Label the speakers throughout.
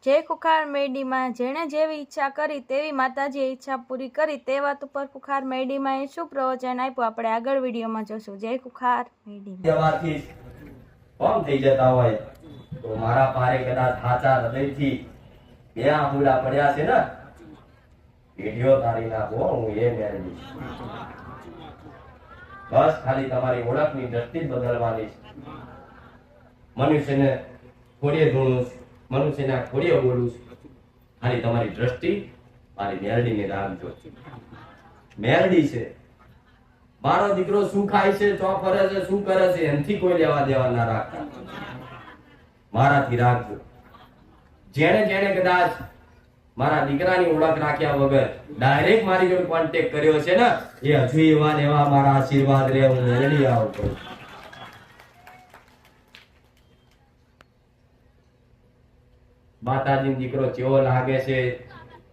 Speaker 1: જય કુખાર મેરડીમાં જેણે જેવી ઈચ્છા કરી તેવી માતાજીએ ઈચ્છા પૂરી કરી તે વાત ઉપર કુખાર મેરડીમાં એ શું પ્રવચન આપ્યું આપણે આગળ વિડીયોમાં જોશું. જય કુખાર મેરડી.
Speaker 2: કોમ થઈ જતા હોય તો મારા પારે કદાચ સાચા હૃદયથી બે આંબુડા પડ્યા છે ને પેઢીઓ તારી નાખો હું એ મેળવી. બસ ખાલી તમારી ઓળખની દ્રષ્ટિ જ બદલવાની છે. મનુષ્યને ખોડીએ ધૂણું, મનુષ્યના ખોડીએ બોલું, ખાલી તમારી દ્રષ્ટિ મારી મેરડીને રાખજો. મેરડી છે, મારો દીકરો શું ખાય છે, ચો ફરે છે, શું કરે છે, એનાથી કોઈ લેવા દેવા ના રાખતા, મારાથી રાખજો. જેણે જેણે કદાચ મારા દીકરાની ઓળખ રાખ્યા વગર ડાયરેક્ટ મારી જોડે કોન્ટેક્ટ કર્યો છે ને એ હજુ એવા ને એવા મારા આશીર્વાદ રે. હું મેળવી આવું છું. માતાજી દીકરો કેવો લાગે છે,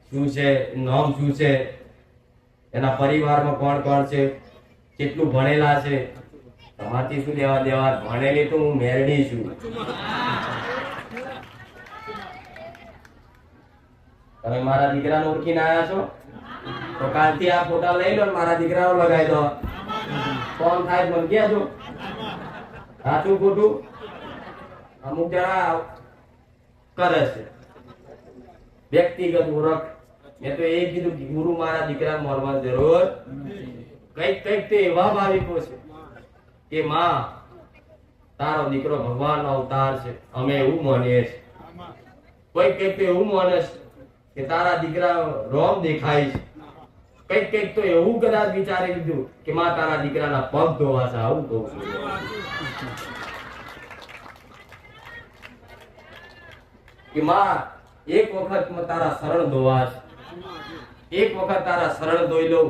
Speaker 2: શું છે, નામ શું છે, એના પરિવારમાં કોણ કોણ છે, કેટલું ભણેલા છે, તમારથી શું લેવા દેવા. ભણેલી તો હું મેરડી છું. તમે મારા દીકરાને ઓળખીને આવ્યા છો તો કાલથી આ ફોટા લઈ લો, મારા દીકરાનો લગાવી દો. કોણ થાય મને કહેજો. સાચું ખોટું અમુક જણા કરે છે વ્યક્તિગત ઓળખ. મેં તો એ કીધું કે ગુરુ મારા દીકરા મોરવા જરૂર કઈક કઈક તે એવા ભાવિકો છે કે માં તારો દીકરો ભગવાનનો અવતાર છે, અમે એવું માનીએ છીએ. કોઈ કઈક તો એવું માને છે કે તારા દીકરા રોમ દેખાય છે. કઈક કઈક તો એવું કદાચ વિચારી લીધું કે માં તારા દીકરાના પગ ધોવા છે. આવું કહું છું. કે માં એક વખત તારા શરણ ધોવા છે, એક વખત તારા શરણ ધોઈ લઉં,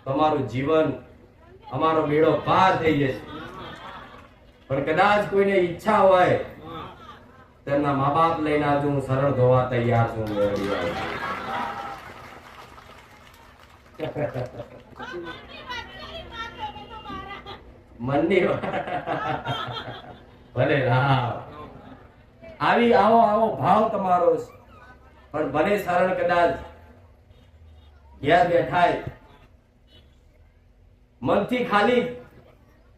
Speaker 2: તમારું જીવન અમારો મેળો પાર થઈ જશે. પણ કદાચ કોઈને ઈચ્છા હોય તેમના મા બાપ લઈને આવજો, હું શરણ ધોવા તૈયાર છું. મનની ભલે રામ આવી આવો આવો ભાવ તમારો છે. પણ ભલે શરણ કદાચ ઘેર બેઠાય મનથી ખાલી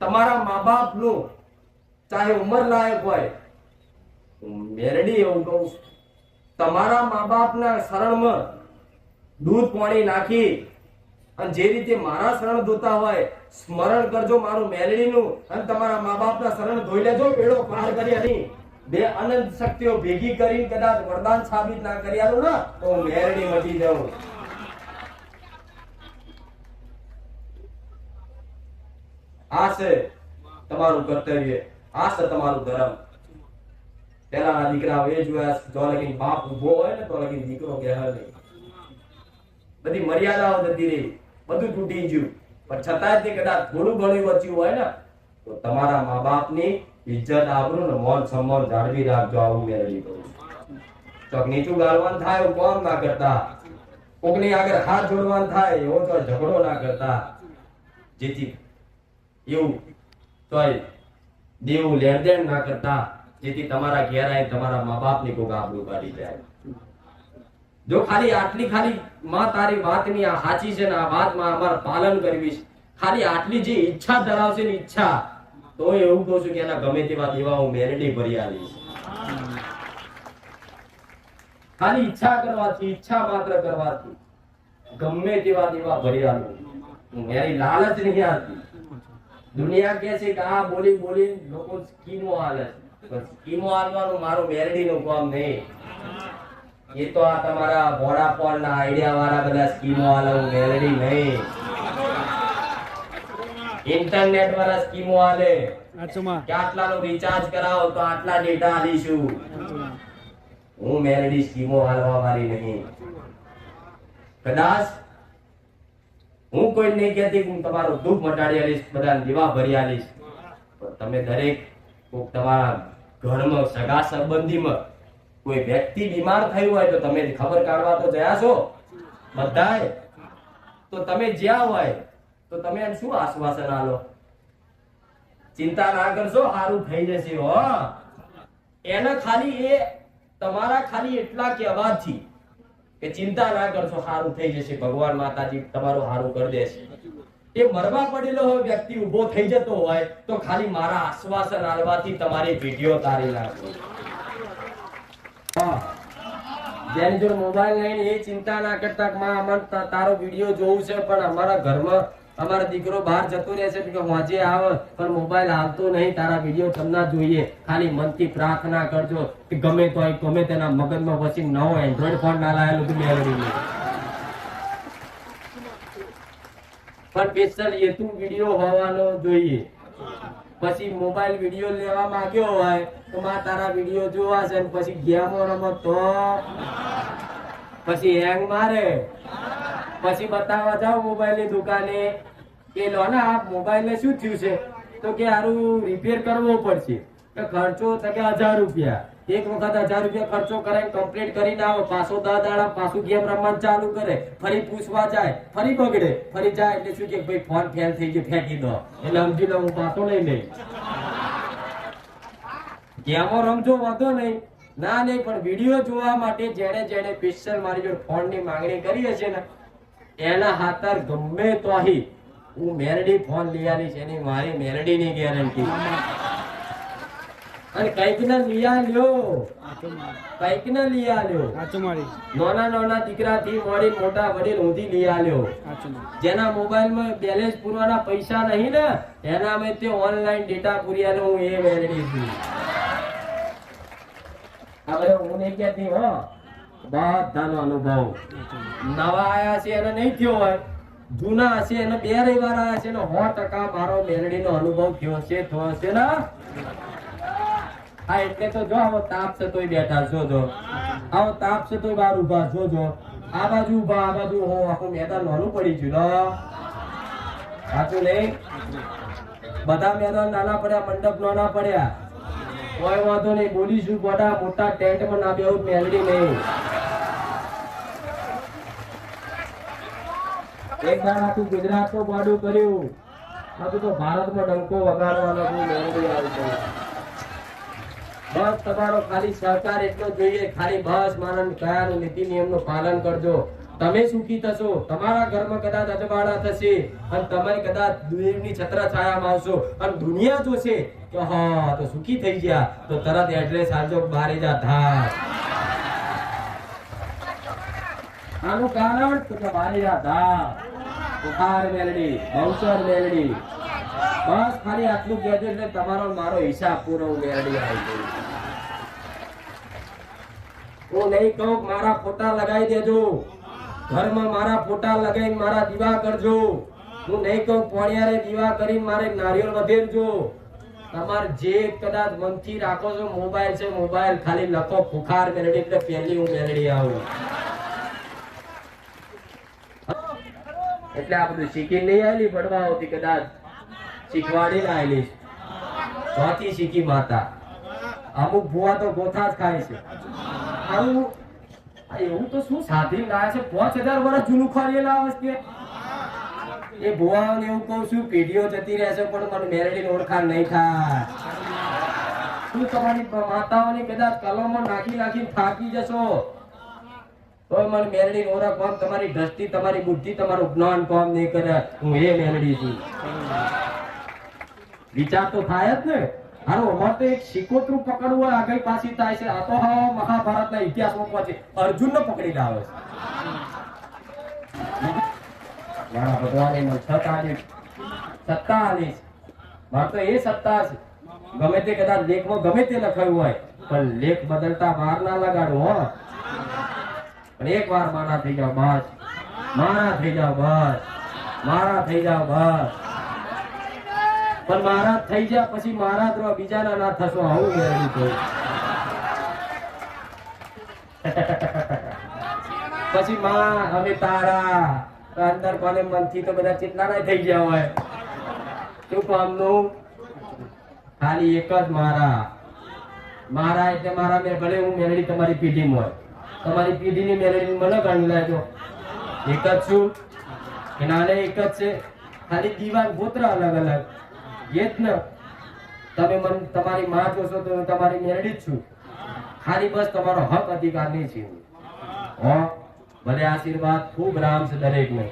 Speaker 2: તમારા મા બાપ નું ચાહે ઉંમર લાયક હોય, મેરડી એવું કહું, તમારા મા બાપના શરણમાં દૂધ પાણી નાખી અને જે રીતે મારા શરણ ધોતા હોય સ્મરણ કરજો મારું મેરડીનું, અને તમારા મા બાપના શરણ ધોઈ લેજો. પેડો પાર કરી નહીં બે અનંત શક્તિઓ ભેગી કરીને કદાચ વરદાન સાબિત ના કરી આલું ને તો મેરડી મટી જાઉં. આ છે તમારું કર્તવ્ય, આ છે તમારું ધર્મ. પેલાના દીકરા એ જોયા જો લગીન બાપ ઉભો હોય ને તો લગીન દીકરો કે નહીં. બધી મર્યાદાઓ જતી રહી, બધું તૂટી ગયું. પણ છતાંય તે કદાચ થોડું ઘણું બચ્યું હોય ને તો તમારા મા બાપની ઇજ્જત આબરૂ ને મોન સન્માન જાળવી રાખજો. આવું મેળવી કરું. ચોક નીચું ગાળવાનું થાય એવું કોમ ના કરતા, કોકની આગળ હાથ જોડવાનું થાય એવો તો ઝઘડો ના કરતા. જેથી એવું તોય દેવું લેણ દેણ ના કરતા, જેથી તમારા ઘેર આવીને તમારા મા બાપની કોક આબરૂ કાઢી જાય. જો ખાલી આટલી ખાલી માં તારી વાતની આ સાચી છે ને આ વાતમાં અમારે પાલન કરવી છે, ખાલી આટલી જે ઈચ્છા ધરાવશે ને ઈચ્છા, તો એવું કહું છું કે એના ગમે તેવા દેવા હું મેરડી ભરી આવીશ. ખાલી ઈચ્છા કરવાથી, ઈચ્છા માત્ર કરવાથી ગમે તેવા દેવા ભરી આવું. મારી લાલચ નહીં આવતી. દુનિયા કે છે કે આ બોલી બોલી લોકો સ્કીમો હાલે છે, સ્કીમો હાલવાનું મારું મેરડીનું કામ નહીં. એ તો આ તમારા વોડાફોન ના આઈડિયા વાળા બધા સ્કીમો હાલે, મેરડી નહીં. ઇન્ટરનેટ વાળા સ્કીમો હાલે કે આટલાનું રિચાર્જ કરાવો તો આટલા ડેટા આલીશું. હું મેરડી સ્કીમો હાલવા વાળી નહીં. કદાચ હું કોઈ નહીં કહેતી હું તમારું દુઃખ મટાડી આલીશ, બધાને દીવા ભરી આલીશ. તમે દરેક તમારા ઘરમાં સગા સંબંધીમાં કોઈ વ્યક્તિ બીમાર થયું હોય તો તમે ખબર કાઢવા તો જયા છો બધાય. તો તમે જ્યાં હોય તો તમે એમ શું આશ્વાસન આલો? ચિંતા ના કરશો, સારું થઈ જશે. હો એને ખાલી એ તમારા ખાલી એટલા કહેવાથી કે ચિંતા ના કરશો, સારું થઈ જશે, ભગવાન માતાજી તમારું સારું કરી દેશે, એ મરવા પડેલો હોય વ્યક્તિ ઊભો થઈ જતો હોય તો ખાલી મારા આશ્વાસન આલવાથી તમારી વિડિયો તારી નાખો. જેની જોડે મોબાઈલ લઈને એ ચિંતા ના કરતા કે માં અમન તારો વિડિયો જોવું છે, પણ અમારા ઘરમાં અમારો દીકરો બહાર જતો રહે છે કે હોજે આવે પણ મોબાઈલ આવતો નહીં, તારા વિડિયો તમને જોઈએ. ખાલી મનથી પ્રાર્થના કરજો કે ગમે તો ગમે તેના મગજમાં પછી નવો એન્ડ્રોઈડ ફોન ના લાયેલો તો મેળવી પણ સ્પેશિયલ એ તું વિડિયો હોવાનો જોઈએ. પછી મોબાઈલ વિડિયો લેવા માંગ્યો હોય તો માં તારા વિડિયો જોવા છે, પછી ગેમો રમત તો પછી હેંગ મારે, પછી બતાવવા જાવ મોબાઈલ ની દુકાને કે લો ને આ મોબાઈલ ને શું થયું છે, તો કે હારું રિપેર કરવો પડશે, તો ખર્ચો તો કે 1000 રૂપિયા. એક વખત 1000 રૂપિયા ખર્ચો કરે, કમ્પ્લીટ કરીને આવો, પાછો 10 દાડા પાછું ગેમ રમવાનું ચાલુ કરે, ફરી પૂછવા જાય, ફરી બગડે, ફરી જાય એટલે શું કે ભાઈ ફોન ફેલ થઈ ગયો ફેંકી દો, એટલે સમજી લો હું પાછો લઈ લઈ. ગેમો રમજો વાંધો નહીં, ના નહીં, પણ વિડીયો જોવા માટે જેણે જેણે સ્પેશિયલ મારી જોડે ફોન ની માંગણી કરી હશે ને એના હાથર ગમે તો હું મેલડી ફોન લઈ આવીશ, એની મારી મેલડી ની ગેરંટી. અને કઈક ને લઈ આલ્યો, કઈક ને લઈ આલ્યો, નાના નાના દીકરા થી મોડી મોટા વડીલ ઊંધી લઈ આલ્યો. જેના મોબાઈલ માં બેલેન્સ પૂરવાના પૈસા નહીં ને એના મેં તે ઓનલાઈન ડેટા પૂરી આલ્યો, હું એ મેલડી છું. હવે હું નહીં કહેતી હો, બધાનો અનુભવ. નવા આયા છે એને નહીં થયો હોય, જૂના હશે એને 2 રવિવાર આયા છે ને 100% મારો મેલડી નો અનુભવ થયો છે ને. હા એટલે તો જો આવો તાપ છે તોય બેઠા છો, જો આવો તાપ છે તોય બહાર ઉભા છો, જો આ બાજુ ઉભા, આ બાજુ હો, આખું મેદાન નાનું પડી ગયું લો. સાચું નહીં? બધા મેદાન નાના પડ્યા, મંડપ નાના પડ્યા, કોઈ વાંધો નહીં, બોલીશું ગોડા મોટા ટેન્ટમાં ના બેવું મેલડી નહીં. એક દાડ આખું ગુજરાત તો ગોડું કર્યું, બધું તો ભારતમાં ડંકો વગાડવાનો મેલડી આવી ગઈ. બસ તમારો ખાલી સહકાર એટલો જોઈએ, ખાલી બસ મારા કયા નીતિ નિયમનું પાલન કરજો, તમે સુખી થશો. તમારા ઘરમાં કદાચ અજવાળા થશે અને તમે કદાચ દેવની છત્રછાયામાં આવશો અને દુનિયા જોશે કે હા તો સુખી થઈ ગયા, તો તરત એડ્રેસ આપજો, બારેજા ધાર. આનું કારણ તો કે બારેજા ધાર, બુખાર મેલડી, બહુચર મેલડી. બસ ખાલી આટલું કહેજો એટલે તમારો મારો હિસાબ પૂરો મેલડી આવી ગયો. હું નહીં કહું મારા ફોટા લગાવી દેજો, ઘરમાં મારા ફોટા લગાવીને મારા દીવા કરજો. હું નહીં કહું પોણિયારે દીવા કરીને મારે નારિયેળ વધેરજો. તમારે જે કદાચ મનથી રાખો છો, મોબાઈલ છે મોબાઈલ, ખાલી લખો ફુખાર મેલડી એટલે પહેલી હું મેલડી આવું. એટલે આ બધું શીખી નહીં આવેલી ભણવા હોતી, કદાચ શીખવાડી ના આવેલી ચોથી શીખી માતા. અમુક ભુવા તો ગોથા જ ખાય છે. એવું તો શું સાધી લાયા છે, 5000 વર્ષ જૂનું ખરીએલા આવે છે. એ ભુવાઓને એવું કહું છું પેઢીઓ જતી રહેશે પણ મને મેલડીની ઓળખાણ નહીં થાય. શું તમારી માતાઓની કદાચ કલમો નાખી નાખી થાકી જશો તો મને મેલડીની ઓળખ કોમ, તમારી દ્રષ્ટિ, તમારી બુદ્ધિ, તમારું જ્ઞાન કોમ નહીં કરે. હું એ મેલડી છું. વિચાર તો થાય જ ને. હારો અમાર તો એક શીકોતરું પકડવું હોય આગળ પાછી થાય છે. આ તો હા મહાભારતના ઇતિહાસમાં પહોંચે અર્જુન ને પકડી લાવે છે. મારા ભગવાને મને સત્તા આલી. મારે તો એ સત્તા છે, ગમે તે કદાચ લેખમાં ગમે તે લખાયું હોય પણ લેખ બદલતા વાર ના લગાડું હો. પણ એક વાર મારા થઈ જાવ બસ, મારા થઈ જાવ બસ, મારા થઈ જાવ બસ. પણ મારા થઈ ગયા પછી મારા તો બીજાના ના થશો. આવું મેળવી તો પછી માં અમે તારા અંદર કોને મનથી તો બધા ચેતના ના થઈ ગયા હોય. શું કામનું? ખાલી એક જ મારા. મારા એટલે મારા મેં ભલે હું મેળવી તમારી પેઢીમાં હોય, તમારી પેઢીની મેળવી મને ગણી લેજો. એક જ છું કે નાને એક જ છે, ખાલી દીવાન ગોત્ર અલગ અલગ. એ જ ને તમે મને તમારી માં જોશો તો હું તમારી મેળવી જ છું. ખાલી બસ તમારો હક અધિકાર નહીં છીનવું. હો ભલે આશીર્વાદ ખૂબ રામ છે દરેકને,